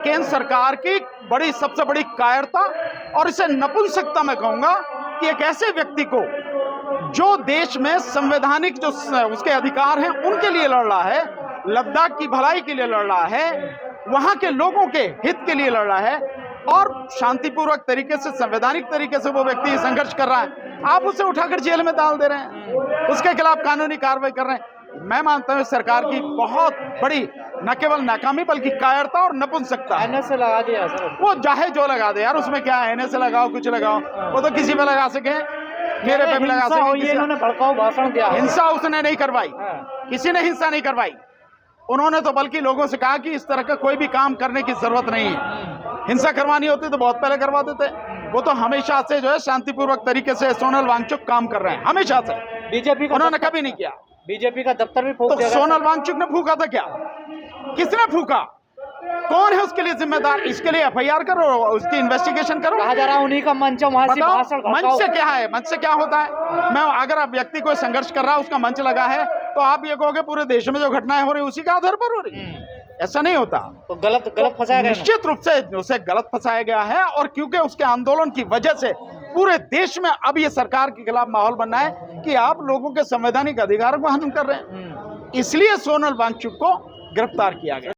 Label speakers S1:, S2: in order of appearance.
S1: केंद्र सरकार की सबसे बड़ी कायरता और इसे नपुंसकता मैं कहूंगा कि एक ऐसे व्यक्ति को जो देश में संवैधानिक जो उसके अधिकार हैं उनके लिए लड़ रहा है, लद्दाख की भलाई के लिए लड़ रहा है, वहां के लोगों के हित के लिए लड़ रहा है और शांतिपूर्वक तरीके से, संवैधानिक तरीके से वो व्यक्ति संघर्ष कर रहा है, आप उसे उठाकर जेल में डाल दे रहे हैं, उसके खिलाफ कानूनी कार्रवाई कर रहे हैं। मैं मानता हूं सरकार की बहुत बड़ी न केवल नाकामी बल्कि कायरता और नपुंसकता।
S2: एनएस लगा दिया सर,
S1: वो चाहे जो लगा दे यार, उसमें क्या है, एनएस लगाओ कुछ लगाओ, वो तो किसी पे लगा सके, मेरे पे भी लगा सके।
S2: इन्होंने भड़काऊ भाषण दिया,
S1: हिंसा उसने नहीं करवाई, किसी ने हिंसा नहीं करवाई। उन्होंने तो बल्कि लोगों से कहा कि इस तरह का कोई भी काम करने की जरूरत नहीं है, हिंसा करवानी होती तो बहुत पहले करवा देते। वो तो हमेशा से जो है शांतिपूर्वक तरीके से सोनल वांगचुक काम कर रहे हैं, हमेशा से।
S2: बीजेपी का
S1: उन्होंने कभी नहीं किया।
S2: बीजेपी का दफ्तर भी फूंक
S1: तो
S2: दिया।
S1: सोनल वांगचुक ने फूका था क्या? किसने फूका? कौन है उसके लिए जिम्मेदार? इसके लिए एफआईआर करो, उसकी इन्वेस्टिगेशन करो।
S2: कहा जा रहा है उन्हीं का मंच है, वहां से भाषण।
S1: मंच से क्या है, मंच से क्या होता है? मैं अगर आप व्यक्ति को संघर्ष कर रहा है, उसका मंच लगा है, तो आप ये कहोगे पूरे देश में जो घटनाएं हो रही उसी के आधार पर हो रही, ऐसा नहीं होता।
S2: तो गलत फंसाया गया,
S1: निश्चित रूप से उसे गलत फंसाया गया है। और क्योंकि उसके आंदोलन की वजह से पूरे देश में अब ये सरकार के खिलाफ माहौल बनना है कि आप लोगों के संवैधानिक अधिकारों को हनन कर रहे हैं, इसलिए सोनल वांगचुक को गिरफ्तार किया गया।